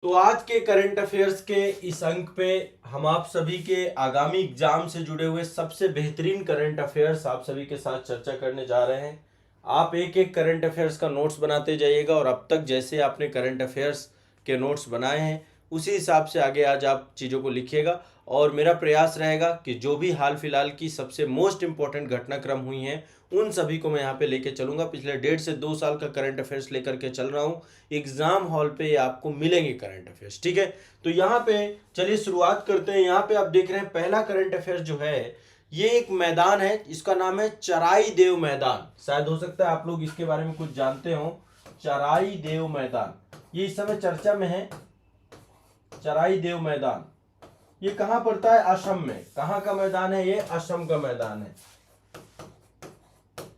तो आज के करंट अफेयर्स के इस अंक पे हम आप सभी के आगामी एग्जाम से जुड़े हुए सबसे बेहतरीन करंट अफेयर्स आप सभी के साथ चर्चा करने जा रहे हैं। आप एक एक करंट अफेयर्स का नोट्स बनाते जाइएगा और अब तक जैसे आपने करंट अफेयर्स के नोट्स बनाए हैं उसी हिसाब से आगे आज आप चीज़ों को लिखिएगा। और मेरा प्रयास रहेगा कि जो भी हाल फिलहाल की सबसे मोस्ट इंपॉर्टेंट घटनाक्रम हुई हैं उन सभी को मैं यहाँ पे लेके चलूंगा। पिछले 1.5 से 2 साल का करंट अफेयर्स लेकर के चल रहा हूँ। एग्जाम हॉल पे आपको मिलेंगे करंट अफेयर्स, ठीक है। तो यहाँ पे चलिए शुरुआत करते हैं। यहाँ पे आप देख रहे हैं पहला करंट अफेयर्स जो है ये एक मैदान है, इसका नाम है चराई देव मैदान। शायद हो सकता है आप लोग इसके बारे में कुछ जानते हो। चराई देव मैदान ये इस समय चर्चा में है। चराई देव मैदान ये कहाँ पड़ता है? असम में। कहाँ का मैदान है ये? असम का मैदान है।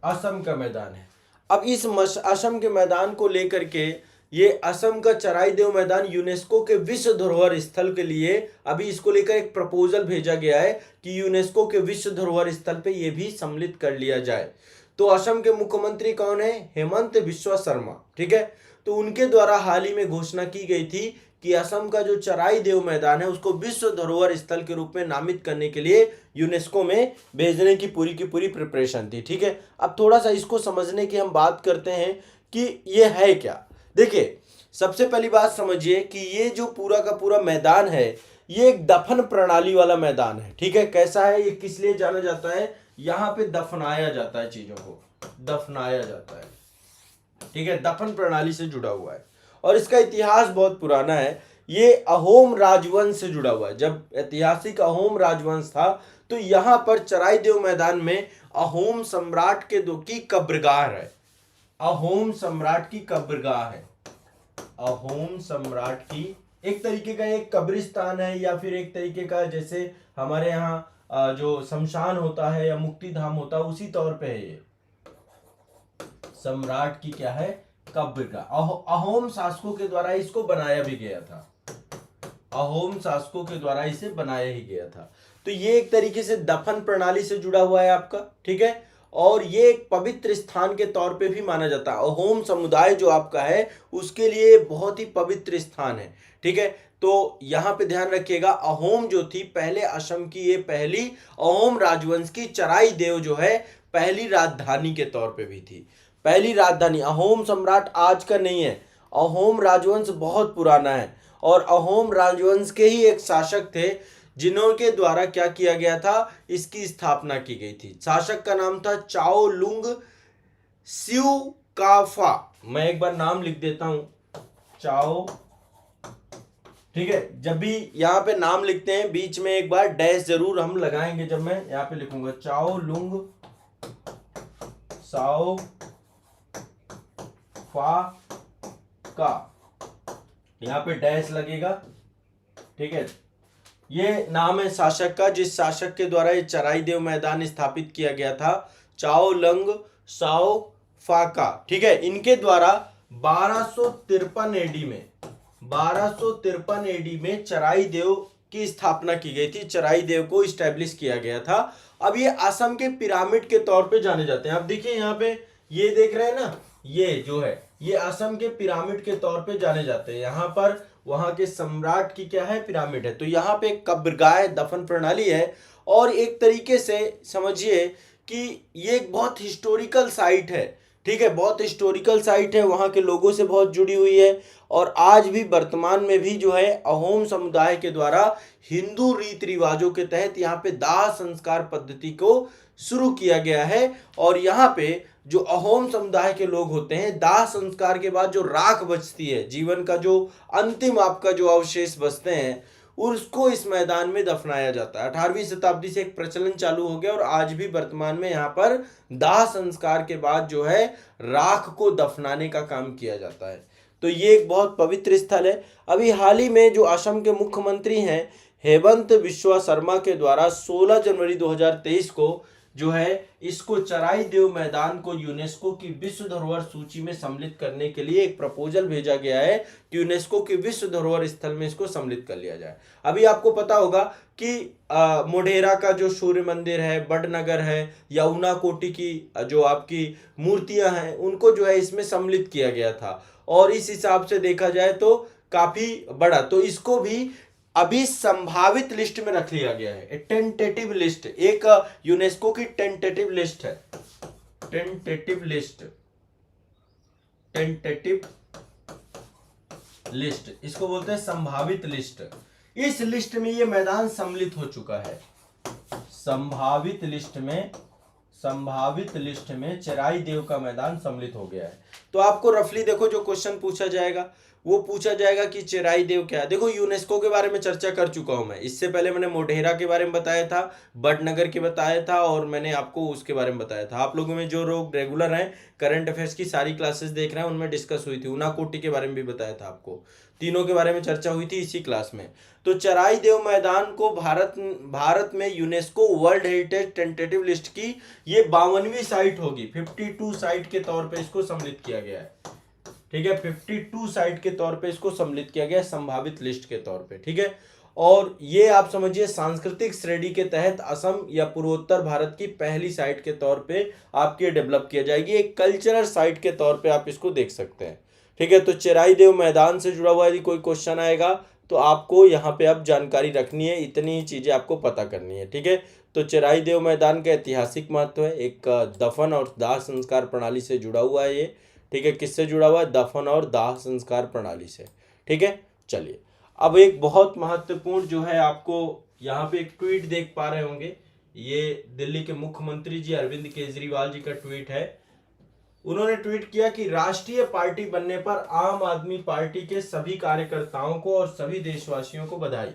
असम का मैदान है। अब इस असम के मैदान को लेकर के ये असम का चराई देव मैदान यूनेस्को के विश्व धरोहर स्थल के लिए अभी इसको लेकर एक प्रपोजल भेजा गया है कि यूनेस्को के विश्व धरोहर स्थल पे ये भी सम्मिलित कर लिया जाए। तो असम के मुख्यमंत्री कौन है? हेमंत बिस्वा शर्मा, ठीक है। तो उनके द्वारा हाल ही में घोषणा की गई थी कि असम का जो चराई देव मैदान है उसको विश्व धरोहर स्थल के रूप में नामित करने के लिए यूनेस्को में भेजने की पूरी प्रिपरेशन थी, ठीक है। अब थोड़ा सा इसको समझने की हम बात करते हैं कि ये है क्या। देखिए, सबसे पहली बात समझिए कि ये जो पूरा का पूरा मैदान है ये एक दफन प्रणाली वाला मैदान है, ठीक है। कैसा है ये? किस लिए जाना जाता है? यहाँ पे दफनाया जाता है, चीजों को दफनाया जाता है, ठीक है। दफन प्रणाली से जुड़ा हुआ है और इसका इतिहास बहुत पुराना है। ये अहोम राजवंश से जुड़ा हुआ है। जब ऐतिहासिक अहोम राजवंश था तो यहाँ पर चराई देव मैदान में अहोम सम्राट के दो की कब्रगाह है। अहोम सम्राट की कब्रगाह है। अहोम सम्राट की एक तरीके का एक कब्रिस्तान है या फिर एक तरीके का जैसे हमारे यहाँ जो शमशान होता है या मुक्ति धाम होता है उसी तौर पे है ये। सम्राट की क्या है? कब्रगाह। अहोम शासकों के द्वारा इसको बनाया भी गया था। अहोम शासकों के द्वारा इसे बनाया ही गया था। तो ये एक तरीके से दफन प्रणाली से जुड़ा हुआ है आपका, ठीक है। और ये एक पवित्र स्थान के तौर पे भी माना जाता है। अहोम समुदाय जो आपका है उसके लिए बहुत ही पवित्र स्थान है, ठीक है। तो यहाँ पे ध्यान रखिएगा, अहोम जो थी पहले असम की ये पहली अहोम राजवंश की चराई देव जो है पहली राजधानी के तौर पे भी थी। पहली राजधानी। अहोम सम्राट आज का नहीं है, अहोम राजवंश बहुत पुराना है और अहोम राजवंश के ही एक शासक थे जिन्होंने द्वारा क्या किया गया था, इसकी स्थापना की गई थी। शासक का नाम था चाओ लुंग स्यू-का-फा। मैं एक बार नाम लिख देता हूं, चाओ, ठीक है। जब भी यहाँ पे नाम लिखते हैं बीच में एक बार डैश जरूर हम लगाएंगे। जब मैं यहाँ पे लिखूंगा चाओ लुंग साओ फा का, यहाँ पे डैश लगेगा, ठीक है। ये नाम है शासक का जिस शासक के द्वारा ये चराई देव मैदान स्थापित किया गया था, चाओ लंग साओ फा का, ठीक है। इनके द्वारा 1253 एडी में 1253 एडी में चराई देव की स्थापना की गई थी। चराई देव को स्टैब्लिश किया गया था। अब ये असम के पिरामिड के तौर पे जाने जाते हैं। अब देखिए यहाँ पे ये देख रहे हैं ना, ये जो है ये असम के पिरामिड के तौर पे जाने जाते हैं। यहाँ पर वहां के सम्राट की क्या है? पिरामिड है। तो यहाँ पे कब्रगाह दफन प्रणाली है और एक तरीके से समझिए कि ये एक बहुत हिस्टोरिकल साइट है, ठीक है। बहुत हिस्टोरिकल साइट है, वहाँ के लोगों से बहुत जुड़ी हुई है और आज भी वर्तमान में भी जो है अहोम समुदाय के द्वारा हिंदू रीति रिवाजों के तहत यहाँ पे दाह संस्कार पद्धति को शुरू किया गया है। और यहाँ पे जो अहोम समुदाय के लोग होते हैं, दाह संस्कार के बाद जो राख बचती है, जीवन का जो अंतिम आपका जो अवशेष बचते हैं, उसको इस मैदान में दफनाया जाता है। 18वीं शताब्दी से एक प्रचलन चालू हो गया और आज भी वर्तमान में यहाँ पर दाह संस्कार के बाद जो है राख को दफनाने का काम किया जाता है। तो ये एक बहुत पवित्र स्थल है। अभी हाल ही में जो असम के मुख्यमंत्री हैं हेमंत बिस्वा शर्मा के द्वारा 16 जनवरी 2023 को जो है इसको चराई देव मैदान को यूनेस्को की विश्व धरोहर सूची में सम्मिलित करने के लिए एक प्रपोजल भेजा गया है कि यूनेस्को के विश्व धरोहर स्थल में इसको सम्मिलित कर लिया जाए। अभी आपको पता होगा कि मोढेरा का जो सूर्य मंदिर है, बड़नगर है या ऊनाकोटी की जो आपकी मूर्तियां हैं उनको जो है इसमें सम्मिलित किया गया था। और इस हिसाब से देखा जाए तो काफी बड़ा, तो इसको भी अभी संभावित लिस्ट में रख लिया गया है। टेंटेटिव लिस्ट, एक यूनेस्को की टेंटेटिव लिस्ट है, टेंटेटिव लिस्ट, टेंटेटिव लिस्ट, इसको बोलते हैं संभावित लिस्ट। इस लिस्ट में ये मैदान सम्मिलित हो चुका है। संभावित लिस्ट में चराई देव का मैदान सम्मिलित हो गया है। तो आपको रफली देखो जो क्वेश्चन पूछा जाएगा वो पूछा जाएगा कि चेराई देव क्या है। देखो यूनेस्को के बारे में चर्चा कर चुका हूं मैं, इससे पहले मैंने मोढेरा के बारे में बताया था, बड़नगर के बताया था, और मैंने आपको उसके बारे में बताया था। आप लोगों में जो लोग रेगुलर हैं, करंट अफेयर्स की सारी क्लासेस देख रहे हैं, उनमें डिस्कस हुई थी। ऊनाकोटी के बारे में भी बताया था आपको, तीनों के बारे में चर्चा हुई थी इसी क्लास में। तो चराई देव मैदान को भारत में UNESCO world heritage tentative list की ये 52वीं साइट होगी। 52 साइट के तौर पे इसको सम्मिलित किया गया है, ठीक है। 52 साइट के तौर पे इसको सम्मिलित किया गया है, संभावित लिस्ट के तौर पे, ठीक है। और ये आप समझिए सांस्कृतिक श्रेणी के तहत असम या पूर्वोत्तर भारत की पहली साइट के तौर पे आपकी डेवलप किया जाएगी। एक कल्चरल साइट के तौर पे आप इसको देख सकते हैं, ठीक है। तो चेराई देव मैदान से जुड़ा हुआ यदि कोई क्वेश्चन आएगा तो आपको यहाँ पे अब जानकारी रखनी है, इतनी ही चीजें आपको पता करनी है, ठीक है। तो चेराई देव मैदान का ऐतिहासिक महत्व है, एक दफन और दाह संस्कार प्रणाली से जुड़ा हुआ है ये, ठीक है। किससे जुड़ा हुआ है? दफन और दाह संस्कार प्रणाली से, ठीक है। चलिए अब एक बहुत महत्वपूर्ण जो है, आपको यहाँ पे एक ट्वीट देख पा रहे होंगे, ये दिल्ली के मुख्यमंत्री जी अरविंद केजरीवाल जी का ट्वीट है। उन्होंने ट्वीट किया कि राष्ट्रीय पार्टी बनने पर आम आदमी पार्टी के सभी कार्यकर्ताओं को और सभी देशवासियों को बधाई।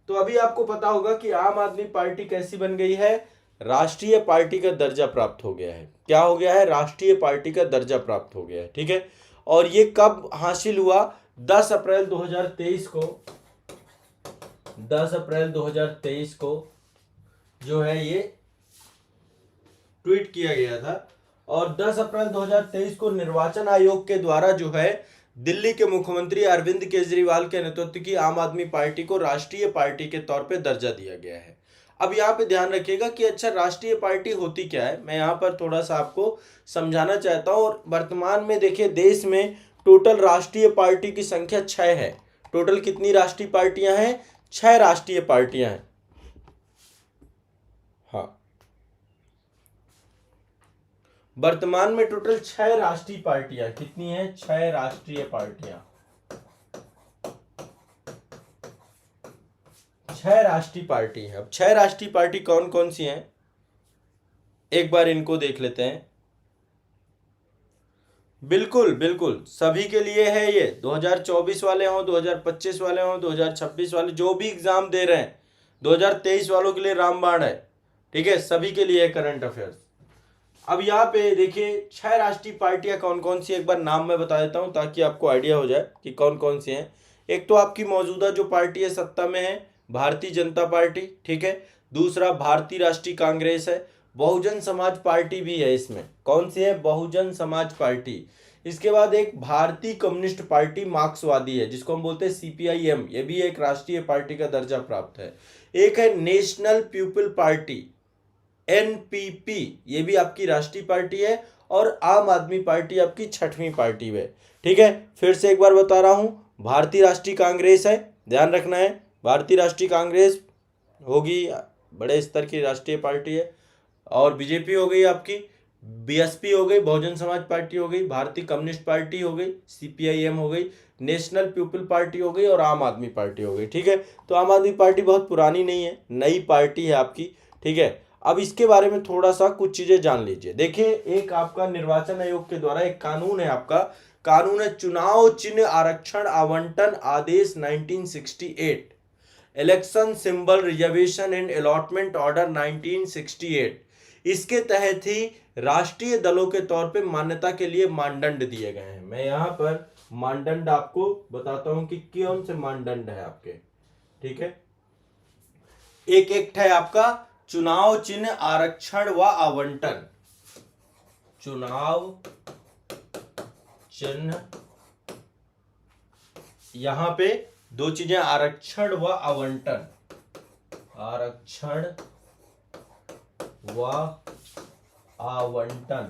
तो अभी आपको पता होगा कि आम आदमी पार्टी कैसी बन गई है, राष्ट्रीय पार्टी का दर्जा प्राप्त हो गया है। क्या हो गया है? राष्ट्रीय पार्टी का दर्जा प्राप्त हो गया है, ठीक है। और ये कब हासिल हुआ? 10 अप्रैल 2023 को, 10 अप्रैल 2023 को जो है ये ट्वीट किया गया था। और 10 अप्रैल 2023 को निर्वाचन आयोग के द्वारा जो है दिल्ली के मुख्यमंत्री अरविंद केजरीवाल के नेतृत्व की आम आदमी पार्टी को राष्ट्रीय पार्टी के तौर पे दर्जा दिया गया है। अब यहाँ पे ध्यान रखिएगा कि अच्छा राष्ट्रीय पार्टी होती क्या है, मैं यहाँ पर थोड़ा सा आपको समझाना चाहता हूँ। और वर्तमान में देखिए देश में टोटल राष्ट्रीय पार्टी की संख्या 6 है। टोटल कितनी राष्ट्रीय पार्टियां हैं? 6 राष्ट्रीय पार्टियां हैं। हाँ, वर्तमान में टोटल 6 राष्ट्रीय पार्टियां, कितनी हैं? 6 राष्ट्रीय पार्टियां, 6 राष्ट्रीय पार्टी है। अब 6 राष्ट्रीय पार्टी कौन कौन सी हैं, एक बार इनको देख लेते हैं। बिल्कुल बिल्कुल सभी के लिए है ये, 2024 वाले हों, 2025 वाले हों, 2026 वाले, जो भी एग्जाम दे रहे हैं, 2023 वालों के लिए रामबाण है, ठीक है। सभी के लिए करंट अफेयर्स। अब यहाँ पे देखिए 6 राष्ट्रीय पार्टियां कौन कौन सी, एक बार नाम मैं बता देता हूं ताकि आपको आइडिया हो जाए कि कौन कौन सी हैं। एक तो आपकी मौजूदा जो पार्टी है सत्ता में है, भारतीय जनता पार्टी, ठीक है। दूसरा भारतीय राष्ट्रीय कांग्रेस है, बहुजन समाज पार्टी भी है इसमें। कौन सी है? बहुजन समाज पार्टी। इसके बाद एक भारतीय कम्युनिस्ट पार्टी मार्क्सवादी है, जिसको हम बोलते हैं CPIM, ये भी एक राष्ट्रीय पार्टी का दर्जा प्राप्त है। एक है नेशनल पीपल पार्टी, NPP, ये भी आपकी राष्ट्रीय पार्टी है। और आम आदमी पार्टी आपकी 6वीं पार्टी है, ठीक है। फिर से एक बार बता रहा हूं, भारतीय राष्ट्रीय कांग्रेस है, ध्यान रखना है, भारतीय राष्ट्रीय कांग्रेस होगी, बड़े स्तर की राष्ट्रीय पार्टी है। और बीजेपी हो गई आपकी, BSP हो गई, बहुजन समाज पार्टी हो गई, भारतीय कम्युनिस्ट पार्टी हो गई, CPIM हो गई, नेशनल पीपल पार्टी हो गई और आम आदमी पार्टी हो गई, ठीक है। तो आम आदमी पार्टी बहुत पुरानी नहीं है, नई पार्टी है आपकी, ठीक है। अब इसके बारे में थोड़ा सा कुछ चीजें जान लीजिए। देखिए एक आपका निर्वाचन आयोग के द्वारा एक कानून है, आपका कानून है चुनाव चिन्ह आरक्षण आवंटन आदेश 1968, election symbol reservation and allotment order 1968। इसके तहत ही राष्ट्रीय दलों के तौर पे मान्यता के लिए मानदंड दिए गए हैं। मैं यहाँ पर मानदंड आपको बताता हूं कि कौन से मानदंड है आपके, ठीक है। एक एक्ट है आपका चुनाव चिन्ह आरक्षण व आवंटन, चुनाव चिन्ह, यहां पे दो चीजें, आरक्षण व आवंटन, आरक्षण व आवंटन,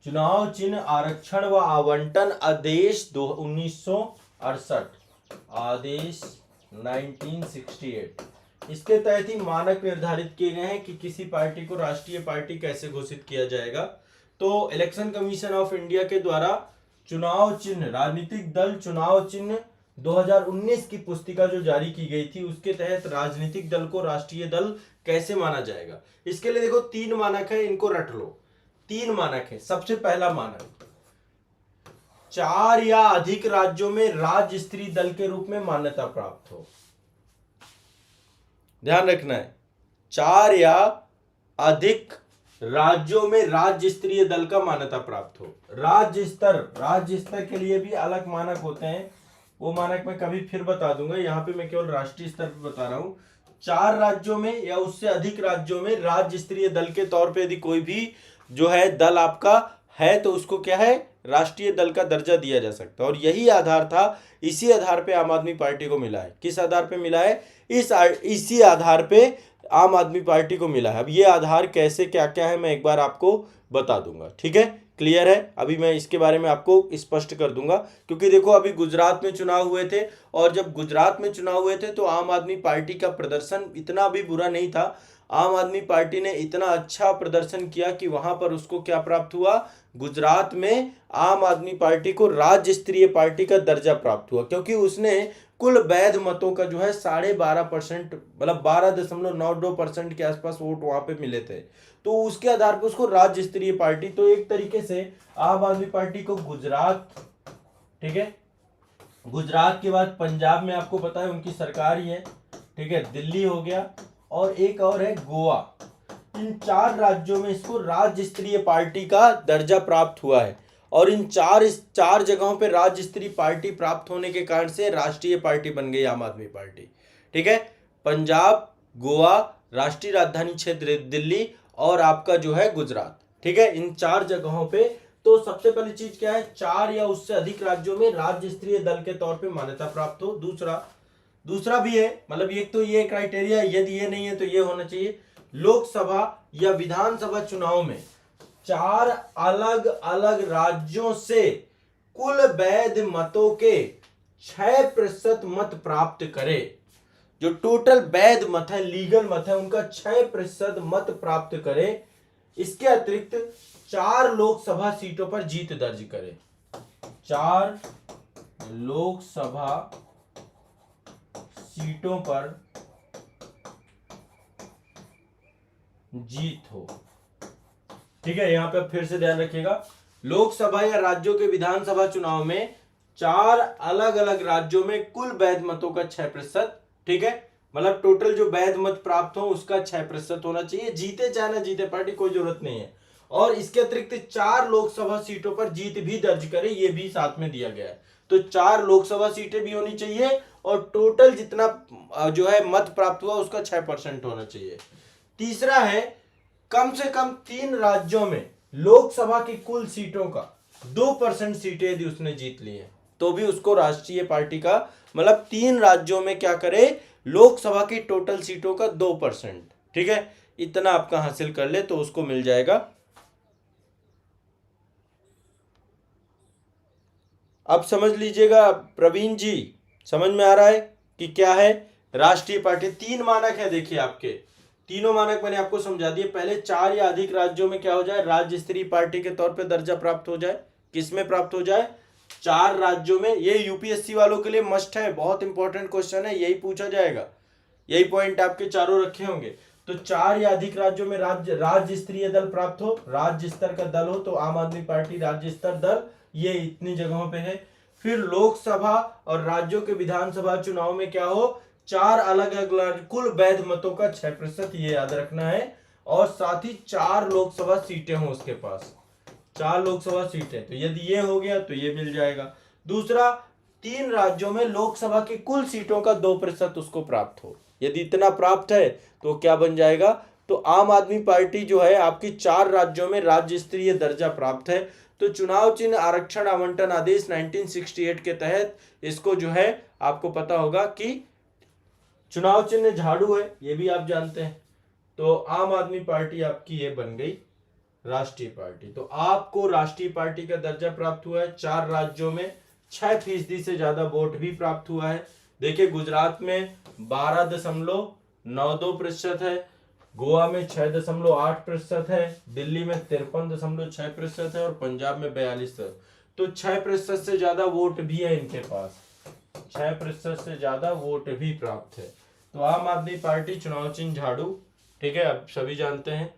चुनाव चिन्ह आरक्षण व आवंटन आदेश 1968, आदेश 1968। इसके तहत ही मानक निर्धारित किए गए हैं कि किसी पार्टी को राष्ट्रीय पार्टी कैसे घोषित किया जाएगा। तो इलेक्शन कमीशन ऑफ इंडिया के द्वारा चुनाव चिन्ह, राजनीतिक दल चुनाव चिन्ह 2019 की पुस्तिका जो जारी की गई थी, उसके तहत राजनीतिक दल को राष्ट्रीय दल कैसे माना जाएगा। इसके लिए देखो 3 मानक है, इनको रट लो। 3 मानक है। सबसे पहला मानक, 4 या अधिक राज्यों में राज्य स्तरीय दल के रूप में मान्यता प्राप्त हो। ध्यान रखना है, 4 या अधिक राज्यों में राज्य स्तरीय दल का मान्यता प्राप्त हो। राज्य स्तर के लिए भी अलग मानक होते हैं, वो मानक मैं कभी फिर बता दूंगा। यहाँ पे मैं केवल राष्ट्रीय स्तर पर बता रहा हूं। 4 राज्यों में या उससे अधिक राज्यों में राज्य स्तरीय दल के तौर पे यदि कोई भी जो है दल आपका है तो उसको क्या है, राष्ट्रीय दल का दर्जा दिया जा सकता है। और यही आधार था, इसी आधार पे आम आदमी पार्टी को मिला है। किस आधार पे मिला है? इसी आधार पे आम आदमी पार्टी को मिला है। अब ये आधार कैसे क्या क्या है मैं एक बार आपको बता दूंगा, ठीक है? क्लियर है? अभी मैं इसके बारे में आपको स्पष्ट कर दूंगा, क्योंकि देखो अभी गुजरात में चुनाव हुए थे, और जब गुजरात में चुनाव हुए थे तो आम आदमी पार्टी का प्रदर्शन इतना भी बुरा नहीं था। आम आदमी पार्टी ने इतना अच्छा प्रदर्शन किया कि वहां पर उसको क्या प्राप्त हुआ, गुजरात में आम आदमी पार्टी को राज्य स्तरीय पार्टी का दर्जा प्राप्त हुआ, क्योंकि उसने कुल वैध मतों का जो है 12.5%, मतलब 12.92% के आसपास वोट वहां पे मिले थे। तो उसके आधार पर उसको राज्य स्तरीय पार्टी, तो एक तरीके से आम आदमी पार्टी को गुजरात, ठीक है, गुजरात के बाद पंजाब में आपको पता है उनकी सरकार ही है, ठीक है, दिल्ली हो गया, और एक और है गोवा। इन 4 राज्यों में इसको राज्य स्तरीय पार्टी का दर्जा प्राप्त हुआ है। और इन 4 जगहों पे राज्य स्तरीय पार्टी प्राप्त होने के कारण से राष्ट्रीय पार्टी बन गई आम आदमी पार्टी, ठीक है। पंजाब, गोवा, राष्ट्रीय राजधानी क्षेत्र दिल्ली, और आपका जो है गुजरात, ठीक है। इन 4 जगहों पे तो सबसे पहली चीज क्या है, 4 या उससे अधिक राज्यों में राज्य स्तरीय दल के तौर पे मान्यता प्राप्त हो। दूसरा भी है, मतलब एक तो ये क्राइटेरिया, यदि ये नहीं है तो ये होना चाहिए, लोकसभा या विधानसभा चुनाव में 4 अलग अलग राज्यों से कुल वैध मतों के 6% मत प्राप्त करे। जो टोटल वैध मत है, लीगल मत है, उनका 6% मत प्राप्त करे। इसके अतिरिक्त 4 लोकसभा सीटों पर जीत दर्ज करे। 4 लोकसभा सीटों पर जीत हो, ठीक है। यहां पे फिर से ध्यान रखिएगा, लोकसभा या राज्यों के विधानसभा चुनाव में 4 अलग अलग राज्यों में कुल वैध मतों का 6%, ठीक है, मतलब टोटल जो वैध मत प्राप्त हो उसका 6% होना चाहिए। जीते चाहे ना जीते पार्टी, कोई जरूरत नहीं है। और इसके अतिरिक्त 4 लोकसभा सीटों पर जीत भी दर्ज करे, ये भी साथ में दिया गया है। तो 4 लोकसभा सीटें भी होनी चाहिए, और टोटल जितना जो है मत प्राप्त हुआ उसका 6% होना चाहिए। तीसरा है, कम से कम 3 राज्यों में लोकसभा की कुल सीटों का 2% सीटें यदि उसने जीत ली है तो भी उसको राष्ट्रीय पार्टी का, मतलब 3 राज्यों में क्या करे, लोकसभा की टोटल सीटों का 2%, ठीक है, इतना आपका हासिल कर ले तो उसको मिल जाएगा। अब समझ लीजिएगा प्रवीण जी, समझ में आ रहा है कि क्या है राष्ट्रीय पार्टी। 3 मानक है, देखिए आपके तीनों मानक मैंने आपको समझा दिए। पहले 4 या अधिक राज्यों में क्या हो जाए, राज्य स्तरीय पार्टी के तौर पे दर्जा प्राप्त हो जाए। किसमें प्राप्त हो जाए, 4 राज्यों में। ये यूपीएससी वालों के लिए मस्ट है, बहुत इंपॉर्टेंट क्वेश्चन है, यही पूछा जाएगा, यही पॉइंट आपके चारों रखे होंगे। तो 4 या अधिक राज्यों में राज्य स्तरीय दल प्राप्त हो, राज्य स्तर का दल हो, तो आम आदमी पार्टी राज्य स्तर दल, ये इतनी जगहों पे है। फिर लोकसभा और राज्यों के विधानसभा चुनाव में क्या हो, 4 अलग अलग कुल वैध मतों का 6%, ये याद रखना है। और साथ ही 4 लोकसभा सीटें हो उसके पास, 4 लोकसभा सीटें। तो यदि ये हो गया तो ये मिल जाएगा। दूसरा, 3 राज्यों में लोकसभा की कुल सीटों का 2% उसको प्राप्त हो। यदि इतना प्राप्त है तो क्या बन जाएगा, तो आम आदमी पार्टी जो है आपकी 4 राज्यों में राज्य स्तरीय दर्जा प्राप्त है। तो चुनाव चिन्ह आरक्षण आवंटन आदेश 1968 के तहत इसको जो है आपको पता होगा कि चुनाव चिन्ह झाड़ू है, ये भी आप जानते हैं। तो आम आदमी पार्टी आपकी ये बन गई राष्ट्रीय पार्टी। तो आपको राष्ट्रीय पार्टी का दर्जा प्राप्त हुआ है। 4 राज्यों में 6% से ज्यादा वोट भी प्राप्त हुआ है। देखिए गुजरात में 12.92% है, गोवा में 6.8% है, दिल्ली में 53.6% है और पंजाब में 42%। तो 6% से ज्यादा वोट भी है इनके पास, 6% से ज्यादा वोट भी प्राप्त है। तो आम आदमी पार्टी चुनाव चिन्ह झाड़ू, ठीक है, अब सभी जानते हैं।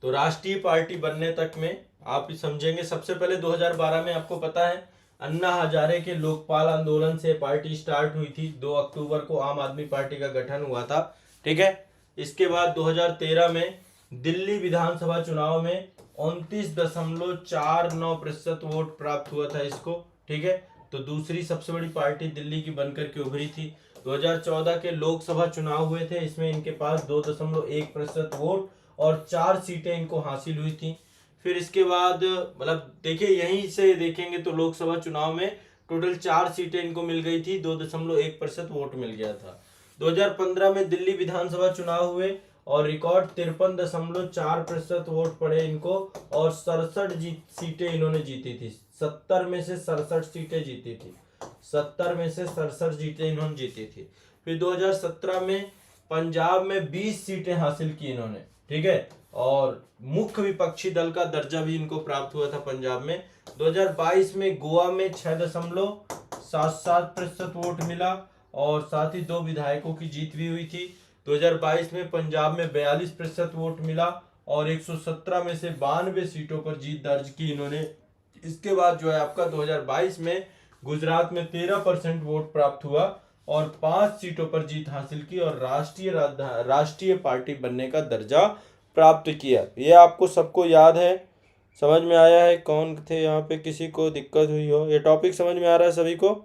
तो राष्ट्रीय पार्टी बनने तक में आप समझेंगे, सबसे पहले 2012 में आपको पता है अन्ना हजारे के लोकपाल आंदोलन से पार्टी स्टार्ट हुई थी। 2 अक्टूबर को आम आदमी पार्टी का गठन हुआ था, ठीक है। इसके बाद 2013 में दिल्ली विधानसभा चुनाव में 29.49% वोट प्राप्त हुआ था इसको, ठीक है। तो दूसरी सबसे बड़ी पार्टी दिल्ली की बनकर के उभरी थी। 2014 के लोकसभा चुनाव हुए थे, इसमें इनके पास 2.1% वोट और 4 सीटें इनको हासिल हुई थी। फिर इसके बाद मतलब देखिए यहीं से देखेंगे तो लोकसभा चुनाव में टोटल 4 सीटें इनको मिल गई थी, 2.1% वोट मिल गया था। 2015 में दिल्ली विधानसभा चुनाव हुए और रिकॉर्ड 53.4% वोट पड़े इनको और 67 सीटें इन्होंने जीती थी। 70 में से 67 सीटें जीती थी, 70 में से 67 सीटें इन्होंने जीती थी। फिर 2017 में पंजाब में 20 सीटें हासिल की इन्होंने, ठीक है, और मुख्य विपक्षी दल का दर्जा भी इनको प्राप्त हुआ था पंजाब में। 2022 में गोवा में 6.77% वोट मिला और साथ ही 2 विधायकों की जीत भी हुई थी। 2022 में पंजाब में 42% वोट मिला और 117 में से 92 सीटों पर जीत दर्ज की इन्होंने। इसके बाद जो है आपका 2022 में गुजरात में 13% वोट प्राप्त हुआ और 5 सीटों पर जीत हासिल की और राष्ट्रीय पार्टी बनने का दर्जा प्राप्त किया। ये आपको सबको याद है, समझ में आया है? कौन थे यहाँ पे किसी को दिक्कत हुई हो? ये टॉपिक समझ में आ रहा है सभी को?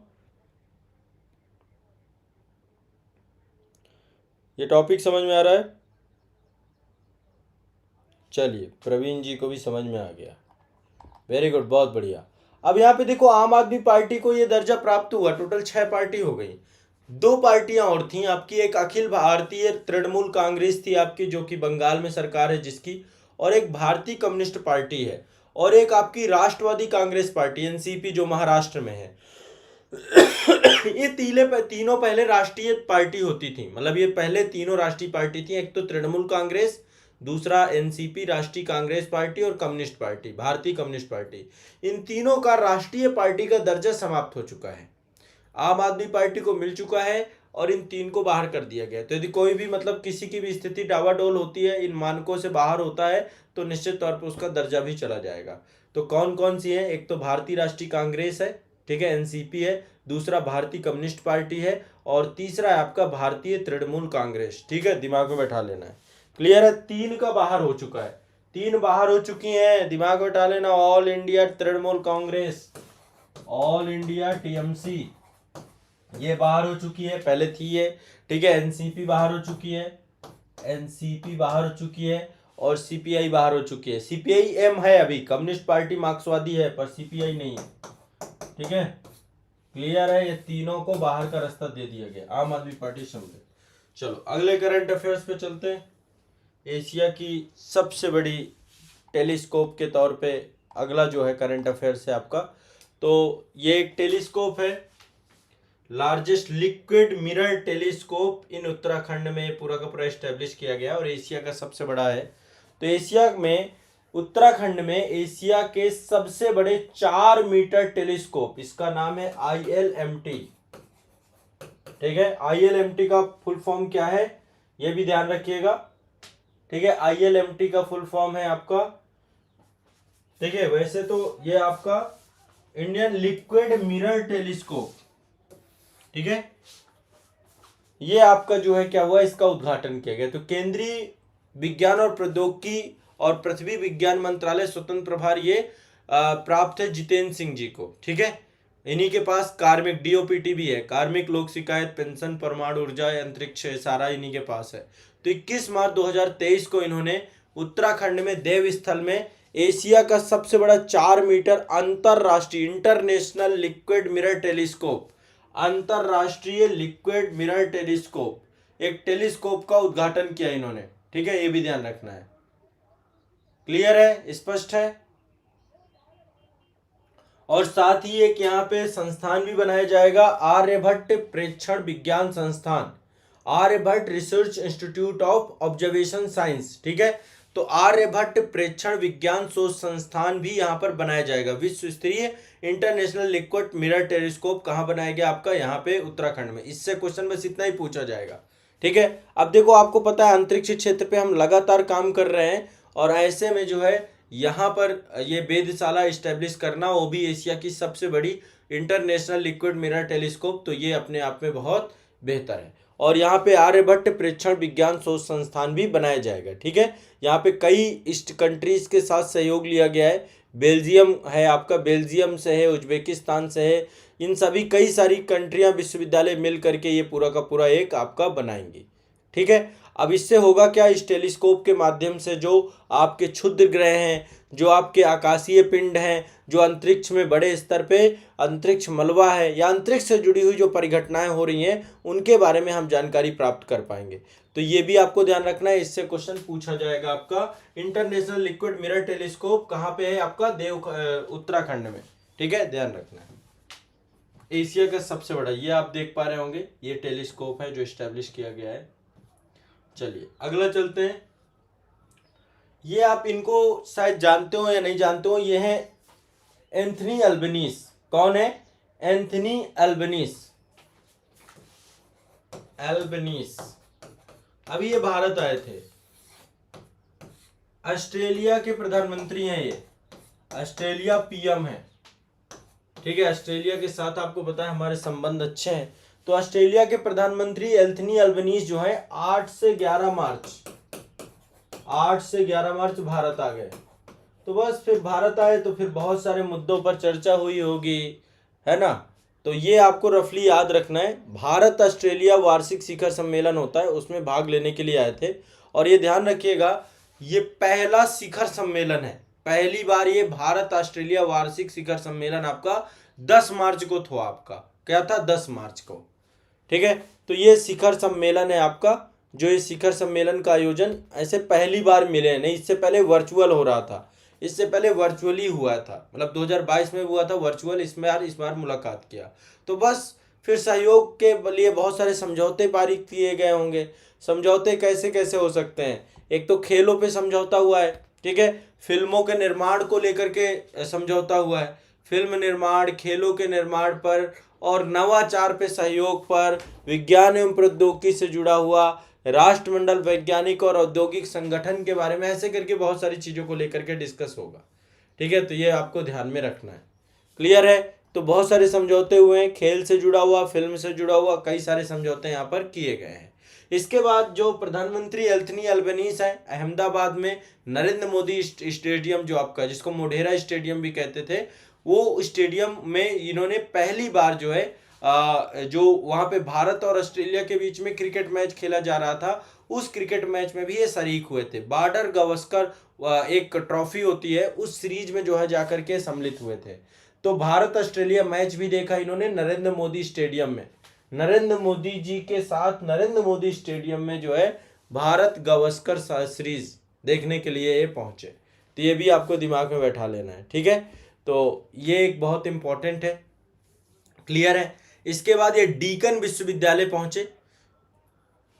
ये टॉपिक समझ में आ रहा है? चलिए, प्रवीण जी को भी समझ में आ गया, वेरी गुड, बहुत बढ़िया। अब यहाँ पे देखो आम आदमी पार्टी को ये दर्जा प्राप्त हुआ, टोटल 6 पार्टी हो गई। 2 पार्टियां और थी आपकी, एक अखिल भारतीय तृणमूल कांग्रेस थी आपकी जो कि बंगाल में सरकार है जिसकी, और एक भारतीय कम्युनिस्ट पार्टी है, और एक आपकी राष्ट्रवादी कांग्रेस पार्टी एनसीपी जो महाराष्ट्र में है। ये तीनों पहले राष्ट्रीय पार्टी होती थी, मतलब ये पहले तीनों राष्ट्रीय पार्टी थी। एक तो तृणमूल कांग्रेस, दूसरा एनसीपी राष्ट्रीय कांग्रेस पार्टी और कम्युनिस्ट पार्टी भारतीय कम्युनिस्ट पार्टी। इन तीनों का राष्ट्रीय पार्टी का दर्जा समाप्त हो चुका है, आम आदमी पार्टी को मिल चुका है और इन 3 को बाहर कर दिया गया। तो यदि कोई भी मतलब किसी की भी स्थिति डावाडोल होती है, इन मानकों से बाहर होता है, तो निश्चित तौर पर उसका दर्जा भी चला जाएगा। तो कौन कौन सी है? एक तो भारतीय राष्ट्रीय कांग्रेस है, ठीक है, एनसीपी है, दूसरा भारतीय कम्युनिस्ट पार्टी है और तीसरा है आपका भारतीय तृणमूल कांग्रेस, ठीक है, दिमाग में बैठा लेना है। क्लियर है? 3 का बाहर हो चुका है, 3 बाहर हो चुकी हैं, दिमाग में बैठा लेना। All India Trinamool Congress, all India TMC, ये बाहर हो चुकी है, पहले थी ये, ठीक है। एनसीपी बाहर हो चुकी है, एनसीपी बाहर हो चुकी है और सीपीआई बाहर हो चुकी है। सीपीआई एम है अभी, कम्युनिस्ट पार्टी मार्क्सवादी है पर सीपीआई नहीं है, ठीक है, क्लियर है? ये तीनों को बाहर का रास्ता दे दिया गया, आम आदमी पार्टी समझे। चलो अगले करंट अफेयर्स पे चलते हैं। एशिया की सबसे बड़ी टेलीस्कोप के तौर पे अगला जो है करंट अफेयर्स है आपका, तो ये एक टेलीस्कोप है, लार्जेस्ट लिक्विड मिरर टेलीस्कोप इन उत्तराखंड में पूरा का पूरा एस्टेब्लिश किया गया और एशिया का सबसे बड़ा है। तो एशिया में उत्तराखंड में एशिया के सबसे बड़े 4 मीटर टेलीस्कोप, इसका नाम है ILMT, ठीक है। ILMT का फुल फॉर्म क्या है ये भी ध्यान रखिएगा, ठीक है। ILMT का फुल फॉर्म है आपका, ठीक है, वैसे तो ये आपका इंडियन लिक्विड मिरर टेलीस्कोप, ठीक है। ये आपका जो है क्या हुआ, इसका उद्घाटन किया गया। तो केंद्रीय विज्ञान और प्रौद्योगिकी और पृथ्वी विज्ञान मंत्रालय स्वतंत्र प्रभार ये प्राप्त है जितेंद्र सिंह जी को, ठीक है। इन्हीं के पास कार्मिक DOPT भी है, कार्मिक लोक शिकायत पेंशन परमाणु ऊर्जा अंतरिक्ष सारा इन्हीं के पास है। तो 21 मार्च 2023 को इन्होंने उत्तराखंड में देवस्थल में एशिया का सबसे बड़ा 4 मीटर अंतरराष्ट्रीय इंटरनेशनल लिक्विड मिरर टेलीस्कोप, अंतरराष्ट्रीय लिक्विड मिरर टेलीस्कोप, एक टेलीस्कोप का उद्घाटन किया इन्होंने, ठीक है, ये भी ध्यान रखना है। क्लियर है, स्पष्ट है। और साथ ही एक यहाँ पे संस्थान भी बनाया जाएगा, आर्यभट्ट प्रेक्षण विज्ञान संस्थान, Aryabhatta research institute of observation science. ठीक है, तो आर्यभट्ट प्रेक्षण विज्ञान शोध संस्थान भी यहाँ पर बनाया जाएगा। विश्व स्तरीय इंटरनेशनल लिक्विड मिरर टेलीस्कोप कहाँ बनाया गया आपका, यहाँ पे उत्तराखंड में। इससे क्वेश्चन बस इतना ही पूछा जाएगा। ठीक है, अब देखो आपको पता है अंतरिक्ष क्षेत्र पे हम लगातार काम कर रहे हैं, और ऐसे में जो है यहाँ पर ये वेधशाला इस्टेब्लिश करना, वो भी एशिया की सबसे बड़ी इंटरनेशनल लिक्विड मिरर टेलीस्कोप, तो ये अपने आप में बहुत बेहतर है। और यहाँ पे आर्यभट्ट प्रेक्षण विज्ञान शोध संस्थान भी बनाया जाएगा। ठीक है, यहाँ पे कई ईस्ट कंट्रीज के साथ सहयोग लिया गया है। बेल्जियम है आपका, बेल्जियम से है, उज्बेकिस्तान से है, इन सभी कई सारी कंट्रियां विश्वविद्यालय मिल करके ये पूरा का पूरा एक आपका बनाएंगे। ठीक है, अब इससे होगा क्या, इस टेलीस्कोप के माध्यम से जो आपके क्षुद्र ग्रह हैं, जो आपके आकाशीय पिंड हैं, जो अंतरिक्ष में बड़े स्तर पे अंतरिक्ष मलबा है या अंतरिक्ष से जुड़ी हुई जो परिघटनाएं हो रही हैं, उनके बारे में हम जानकारी प्राप्त कर पाएंगे। तो ये भी आपको ध्यान रखना है, इससे क्वेश्चन पूछा जाएगा आपका। इंटरनेशनल लिक्विड मिरर टेलीस्कोप कहाँ पे है आपका, उत्तराखंड में। ठीक है, ध्यान रखना है। एशिया का सबसे बड़ा, ये आप देख पा रहे होंगे, ये टेलीस्कोप है जो स्टैब्लिश किया गया है। चलिए अगला चलते हैं। ये आप इनको शायद जानते हो या नहीं जानते हो, ये है एंथनी अल्बनीज। कौन है, एंथनी अल्बनीज। अल्बनीज अभी ये भारत आए थे, ऑस्ट्रेलिया के प्रधानमंत्री हैं ये, ऑस्ट्रेलिया पीएम है। ठीक है, ऑस्ट्रेलिया के साथ आपको पता है हमारे संबंध अच्छे हैं। तो ऑस्ट्रेलिया के प्रधानमंत्री एंथनी अल्बनीज जो है 8 से 11 मार्च भारत आ गए। तो बस फिर भारत आए तो फिर बहुत सारे मुद्दों पर चर्चा हुई होगी, है ना। तो ये आपको रफली याद रखना है। भारत ऑस्ट्रेलिया वार्षिक शिखर सम्मेलन होता है, उसमें भाग लेने के लिए आए थे। और ये ध्यान रखिएगा, ये पहला शिखर सम्मेलन है, पहली बार ये भारत ऑस्ट्रेलिया वार्षिक शिखर सम्मेलन आपका 10 मार्च को था। आपका क्या था, 10 मार्च को। ठीक है, तो ये शिखर सम्मेलन है आपका, जो ये शिखर सम्मेलन का आयोजन ऐसे पहली बार मिले हैं, नहीं इससे पहले वर्चुअल हो रहा था, इससे पहले वर्चुअली हुआ था, मतलब 2022 में हुआ था वर्चुअल, इस बार मुलाकात किया। तो बस फिर सहयोग के लिए बहुत सारे समझौते पारित किए गए होंगे। समझौते कैसे कैसे हो सकते हैं, एक तो खेलों पे समझौता हुआ है। ठीक है, फिल्मों के निर्माण को लेकर के समझौता हुआ है, फिल्म निर्माण, खेलों के निर्माण पर, और नवाचार पे सहयोग पर, विज्ञान एवं प्रौद्योगिकी से जुड़ा हुआ, राष्ट्रमंडल वैज्ञानिक और औद्योगिक संगठन के बारे में, ऐसे करके बहुत सारी चीजों को लेकर के डिस्कस होगा। ठीक है, तो ये आपको ध्यान में रखना है। क्लियर है, तो बहुत सारे समझौते हुए हैं, खेल से जुड़ा हुआ, फिल्म से जुड़ा हुआ, कई सारे समझौते यहाँ पर किए गए हैं। इसके बाद जो प्रधानमंत्री एंथनी अल्बनीज हैं, अहमदाबाद में नरेंद्र मोदी स्टेडियम जो आपका, जिसको मोढेरा स्टेडियम भी कहते थे, वो स्टेडियम में इन्होंने पहली बार जो है जो वहां पे भारत और ऑस्ट्रेलिया के बीच में क्रिकेट मैच खेला जा रहा था, उस क्रिकेट मैच में भी ये शरीक हुए थे। बॉर्डर गावस्कर एक ट्रॉफी होती है, उस सीरीज में जो है जाकर के सम्मिलित हुए थे। तो भारत ऑस्ट्रेलिया मैच भी देखा इन्होंने नरेंद्र मोदी स्टेडियम में, नरेंद्र मोदी जी के साथ नरेंद्र मोदी स्टेडियम में जो है भारत गावस्कर सीरीज देखने के लिए ये पहुंचे। तो ये भी आपको दिमाग में बैठा लेना है। ठीक है, तो ये एक बहुत इंपॉर्टेंट है। क्लियर है। इसके बाद ये डीकन विश्वविद्यालय पहुंचे,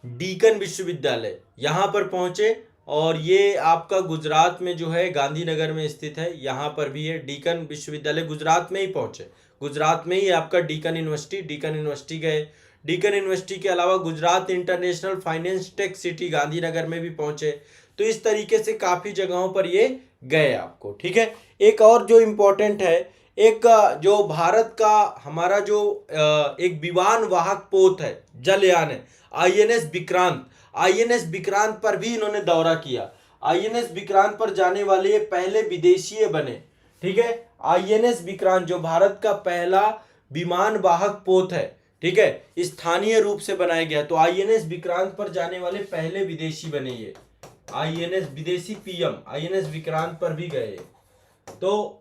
डीकन विश्वविद्यालय यहां पर पहुंचे, और ये आपका गुजरात में जो है गांधीनगर में स्थित है, यहां पर भी है डीकन विश्वविद्यालय, गुजरात में ही पहुंचे, गुजरात में ही आपका डीकन यूनिवर्सिटी गए। डीकन यूनिवर्सिटी के अलावा Gujarat international finance tech city Gandhinagar में भी पहुंचे। तो इस तरीके से काफी जगहों पर ये गए आपको। ठीक है, एक और जो इम्पोर्टेंट है, एक जो भारत का हमारा जो एक विमान वाहक पोत है, जलयान है, आईएनएस विक्रांत, आईएनएस विक्रांत पर भी इन्होंने दौरा किया। आईएनएस विक्रांत पर जाने वाले ये पहले विदेशीय बने। ठीक है, आईएनएस विक्रांत जो भारत का पहला विमान वाहक पोत है, ठीक है, स्थानीय रूप से बनाया गया, तो आईएनएस विक्रांत पर जाने वाले पहले विदेशी बने ये। आईएनएस विदेशी पीएम आईएनएस विक्रांत पर भी गए। तो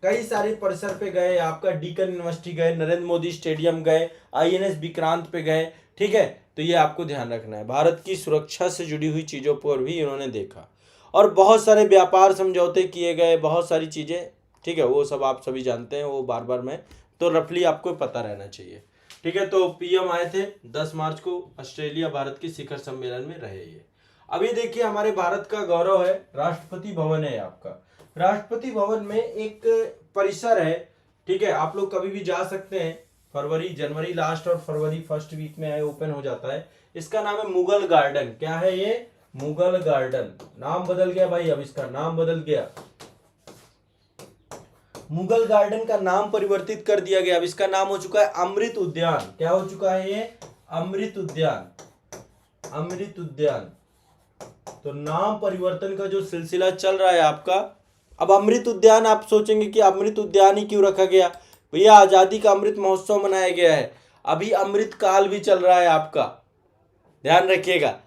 कई सारे परिसर पे गए, आपका डीकन यूनिवर्सिटी गए, नरेंद्र मोदी स्टेडियम गए, आईएनएस विक्रांत पे गए। ठीक है, तो ये आपको ध्यान रखना है। भारत की सुरक्षा से जुड़ी हुई चीजों पर भी इन्होंने देखा। और बहुत सारे व्यापार समझौते किए गए, बहुत सारी चीज़ें, ठीक है, वो सब आप सभी जानते हैं, वो बार बार मैं तो रफली आपको पता रहना चाहिए, ठीक है। तो पीएम आए थे 10 मार्च को, ऑस्ट्रेलिया भारत के शिखर सम्मेलन में रहे ये। अभी देखिए हमारे भारत का गौरव है राष्ट्रपति भवन है आपका। राष्ट्रपति भवन में एक परिसर है, ठीक है, आप लोग कभी भी जा सकते हैं, जनवरी लास्ट और फरवरी फर्स्ट वीक में ओपन हो जाता है। इसका नाम है मुगल गार्डन। क्या है ये? मुगल गार्डन। नाम बदल गया भाई, अब इसका नाम बदल गया, मुगल गार्डन का नाम परिवर्तित कर दिया गया। अब इसका नाम हो चुका है अमृत उद्यान। क्या हो चुका है ये? अमृत उद्यान। अमृत उद्यान। तो नाम परिवर्तन का जो सिलसिला चल रहा है आपका, अब अमृत उद्यान, आप सोचेंगे कि अमृत उद्यान ही क्यों रखा गया? भैया आजादी का अमृत महोत्सव मनाया गया है, अभी अमृत काल भी चल रहा है आपका, ध्यान रखिएगा।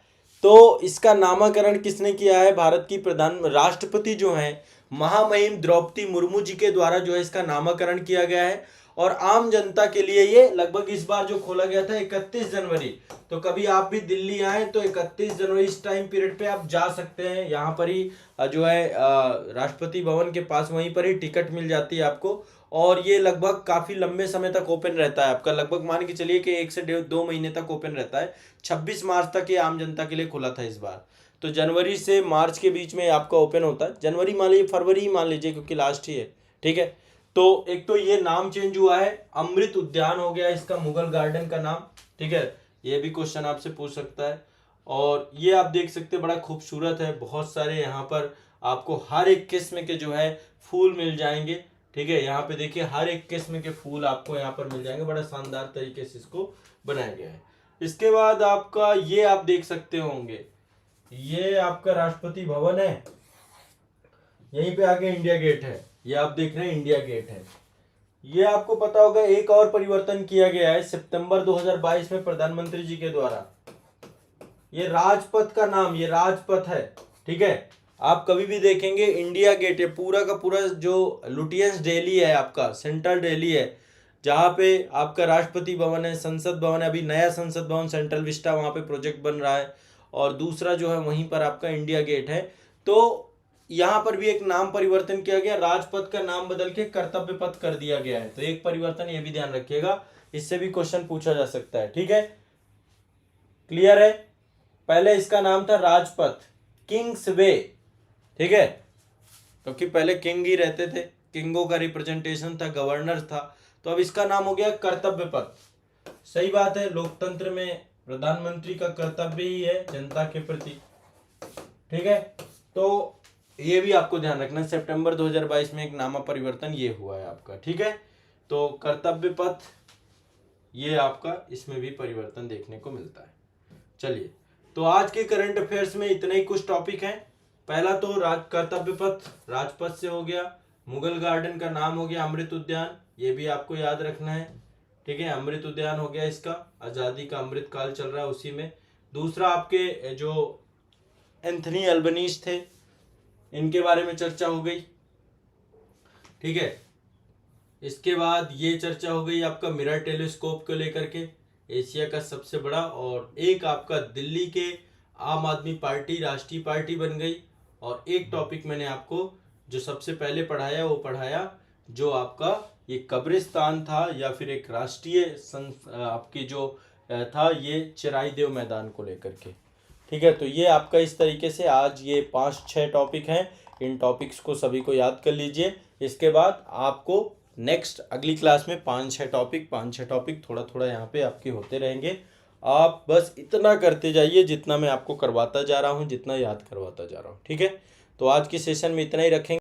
तो इसका नामकरण किसने किया है? भारत की राष्ट्रपति जो हैं महामहिम द्रौपदी मुर्मू जी के द्वारा जो है इसका नामकरण किया गया है। और आम जनता के लिए ये लगभग इस बार जो खोला गया था 31 जनवरी, तो कभी आप भी दिल्ली आए तो 31 जनवरी इस टाइम पीरियड पे आप जा सकते हैं, यहाँ पर ही जो है राष्ट्रपति भवन के पास वहीं पर ही टिकट मिल जाती है आपको। और ये लगभग काफी लंबे समय तक ओपन रहता है आपका, लगभग मान के चलिए कि 1 से 2 महीने तक ओपन रहता है। 26 मार्च तक ये आम जनता के लिए खुला था इस बार, तो जनवरी से मार्च के बीच में आपका ओपन होता है। जनवरी मान लीजिए, फरवरी ही मान लीजिए क्योंकि लास्ट ही है, ठीक है। तो एक तो ये नाम चेंज हुआ है, अमृत उद्यान हो गया इसका, मुगल गार्डन का नाम, ठीक है। ये भी क्वेश्चन आपसे पूछ सकता है। और ये आप देख सकते हैं बड़ा खूबसूरत है, बहुत सारे यहाँ पर आपको हर एक किस्म के जो है फूल मिल जाएंगे, ठीक है। यहाँ पे देखिए हर एक किस्म के फूल आपको यहाँ पर मिल जाएंगे, बड़ा शानदार तरीके से इसको बनाया गया है। इसके बाद आपका ये आप देख सकते होंगे, ये आपका राष्ट्रपति भवन है, यहीं पे आगे इंडिया गेट है, ये आप देख रहे हैं इंडिया गेट है। ये आपको पता होगा एक और परिवर्तन किया गया है सितंबर 2022 में प्रधानमंत्री जी के द्वारा। ये राजपथ का नाम, ये राजपथ है, ठीक है। आप कभी भी देखेंगे इंडिया गेट है, पूरा का पूरा जो लुटियंस दिल्ली है आपका, सेंट्रल दिल्ली है, जहाँ पे आपका राष्ट्रपति भवन है, संसद भवन है, अभी नया संसद भवन सेंट्रल विस्टा वहाँ पे प्रोजेक्ट बन रहा है, और दूसरा जो है वहीं पर आपका इंडिया गेट है। तो यहाँ पर भी एक नाम परिवर्तन किया गया, राजपथ का नाम बदल के कर्तव्य पथ कर दिया गया है। तो एक परिवर्तन ये भी ध्यान रखिएगा, इससे भी क्वेश्चन पूछा जा सकता है, ठीक है। क्लियर है? पहले इसका नाम था राजपथ, किंग्स वे, ठीक है, क्योंकि पहले किंग ही रहते थे, किंगों का रिप्रेजेंटेशन था, गवर्नर था। तो अब इसका नाम हो गया कर्तव्य पथ। सही बात है, लोकतंत्र में प्रधानमंत्री का कर्तव्य ही है जनता के प्रति, ठीक है। तो ये भी आपको ध्यान रखना, सितंबर 2022 में एक नामा परिवर्तन ये हुआ है आपका, ठीक है। तो कर्तव्य पथ ये आपका, इसमें भी परिवर्तन देखने को मिलता है। चलिए, तो आज के करंट अफेयर्स में इतने ही कुछ टॉपिक हैं। पहला तो कर्तव्य पथ राजपथ से हो गया, मुगल गार्डन का नाम हो गया अमृत उद्यान, ये भी आपको याद रखना है, ठीक है। अमृत उद्यान हो गया इसका, आज़ादी का अमृत काल चल रहा है उसी में। दूसरा आपके जो एंथनी अल्बनीज थे, इनके बारे में चर्चा हो गई, ठीक है। इसके बाद ये चर्चा हो गई आपका मिरर टेलीस्कोप को लेकर के, एशिया का सबसे बड़ा, और एक आपका दिल्ली के आम आदमी पार्टी राष्ट्रीय पार्टी बन गई। और एक टॉपिक मैंने आपको जो सबसे पहले पढ़ाया वो पढ़ाया जो आपका ये कब्रिस्तान था, या फिर एक राष्ट्रीय आपकी जो था ये चिराईदेव मैदान को लेकर के, ठीक है। तो ये आपका इस तरीके से आज ये 5-6 टॉपिक हैं, इन टॉपिक्स को सभी को याद कर लीजिए। इसके बाद आपको नेक्स्ट अगली क्लास में 5-6 टॉपिक थोड़ा थोड़ा यहाँ पे आपके होते रहेंगे। आप बस इतना करते जाइए जितना मैं आपको करवाता जा रहा हूँ, जितना याद करवाता जा रहा हूँ, ठीक है। तो आज की सेशन में इतना ही रखेंगे।